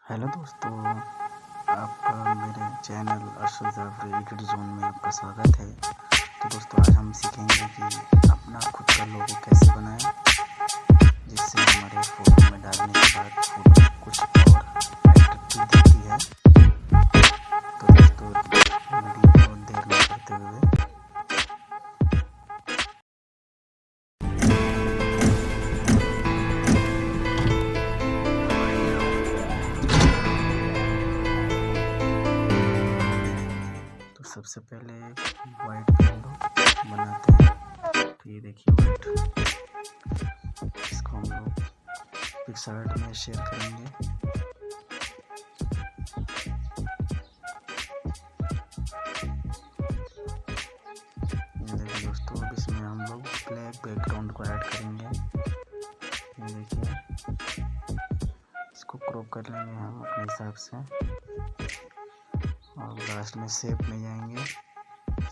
Hello दोस्तों, आपका मेरे channel Arshad Jafri edit zone में आपका स्वागत है। तो दोस्तों आज हम सीखेंगे कि अपना खुद का लोगो कैसे बनाएं, जिससे हमारे फ़ोटो में डालने के बाद फ़ोटो कुछ और अट्रैक्टिव दिखती है। तो दोस्तों वीडियो को देर न करते हुए सबसे पहले वाइट विंडो बनाते हैं। तो ये देखिए वाइट, इसको हम लोग पिक्सआर्ट में शेयर करेंगे। ये देखिए दोस्तों, अब इसमें हम लोग ब्लैक बैकग्राउंड को ऐड करेंगे। ये देखिए, इसको क्रॉप कर लेंगे हम अपने हिसाब से और लास्ट में शेप में जाएंगे,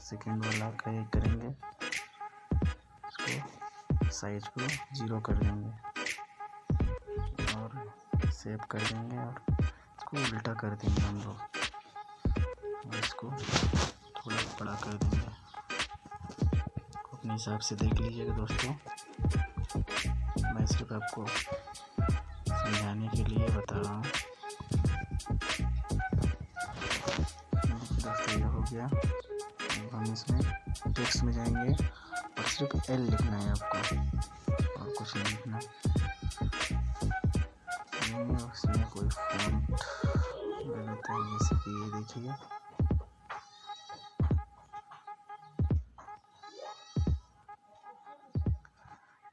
सेकंड वाला क्लिक करेंगे, इसको साइज को 0 कर देंगे और सेव कर देंगे और इसको उल्टा कर देंगे हम लोग और इसको थोड़ा बड़ा कर देंगे। अपने हिसाब से देख लीजिएगा दोस्तों, मैं सिर्फ आपको समझाने के लिए बता रहा हूँ। दोस्तों ये हो गया। अब हम इसमें टेक्स्ट में जाएंगे और सिर्फ एल लिखना है आपको और कुछ नहीं लिखना। उसमें कोई फॉन्ट ले लेते हैं, जैसे कि ये देखिए,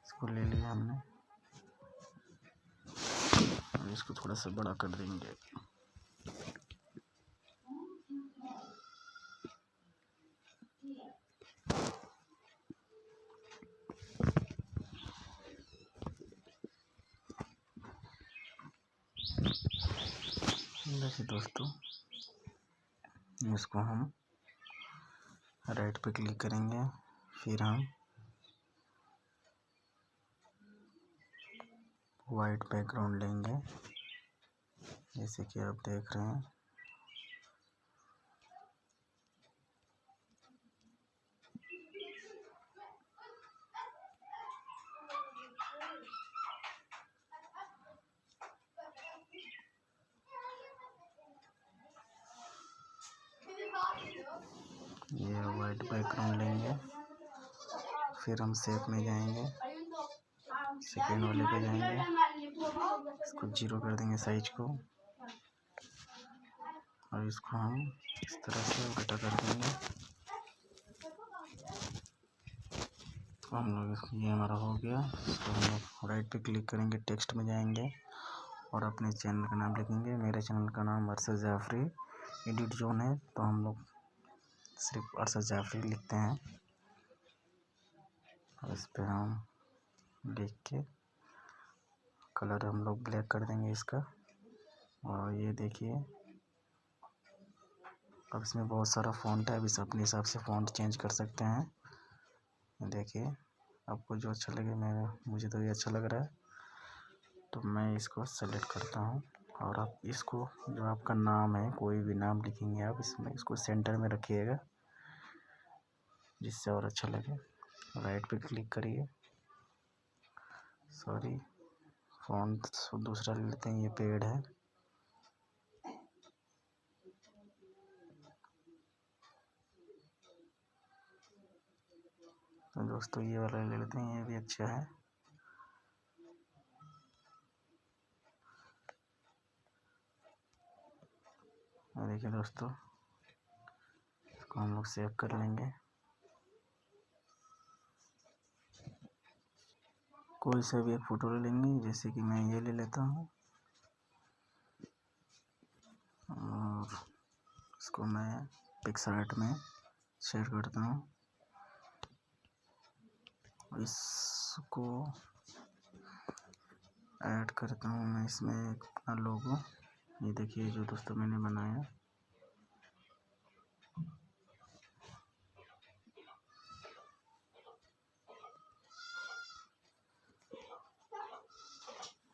इसको ले लिया हमने और इसको थोड़ा सा बड़ा कर देंगे। देखिए दोस्तों, इसको हम राइट पे क्लिक करेंगे, फिर हम वाइट बैकग्राउंड लेंगे, जैसे कि आप देख रहे हैं। ये वाइट बैकग्राउंड लेंगे, फिर हम शेप में जाएंगे, सेकेंड वाले पे जाएंगे, इसको 0 कर देंगे साइज को और इसको हम इस तरह से उल्टा कर देंगे। तो हम लोग ये हमारा हो गया। इसको हम लोग राइट पे क्लिक करेंगे, टेक्स्ट में जाएंगे और अपने चैनल का नाम लिखेंगे। मेरे चैनल का नाम अरशद जाफरी एडिट जोन है, तो हम लोग सिर्फ अरशद जाफरी लिखते हैं और इस पर हम लिख के कलर हम लोग ब्लैक कर देंगे इसका। और ये देखिए, अब इसमें बहुत सारा फ़ॉन्ट है, अब इस अपने हिसाब से फ़ॉन्ट चेंज कर सकते हैं। देखिए आपको जो अच्छा लगे, मुझे तो ये अच्छा लग रहा है, तो मैं इसको सेलेक्ट करता हूँ। और आप इसको, जो आपका नाम है, कोई भी नाम लिखेंगे आप इसमें, इसको सेंटर में रखिएगा जिससे और अच्छा लगे। राइट पे क्लिक करिए, सॉरी फ़ॉन्ट दूसरा ले लेते हैं, ये पेड है। तो दोस्तों ये वाला ले लेते हैं, ये भी अच्छा है। देखिए दोस्तों, इसको हम लोग सेव कर लेंगे। कोई सा भी एक फ़ोटो ले लेंगे, जैसे कि मैं ये ले लेता हूँ और इसको मैं पिक्सआर्ट में शेयर करता हूँ। इसको ऐड करता हूँ मैं इसमें अपना लोगो। ये देखिए जो दोस्तों मैंने बनाया,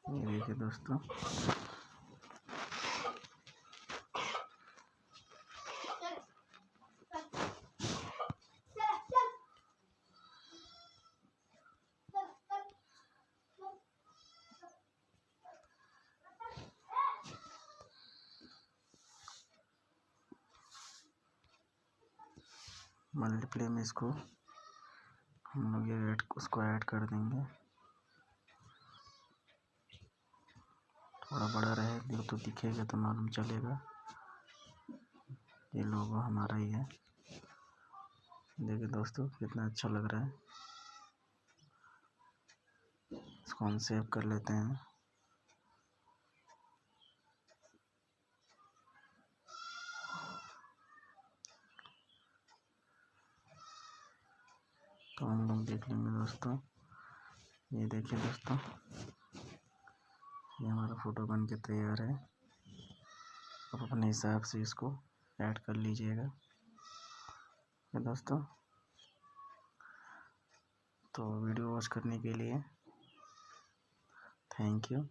ये देखिए दोस्तों, मल्टीप्ले में इसको हम लोग ये उसको ऐड कर देंगे। थोड़ा बड़ा रहे तो दिखेगा तो मालूम चलेगा। ये लोगो हमारा ही है। देखिए दोस्तों कितना अच्छा लग रहा है। इसको हम सेव कर लेते हैं। तो हम लोग देख लेंगे दोस्तों। ये देखिए दोस्तों, ये हमारा फ़ोटो बन के तैयार है। आप अपने हिसाब से इसको ऐड कर लीजिएगा। ये दोस्तों, तो वीडियो वॉच करने के लिए थैंक यू।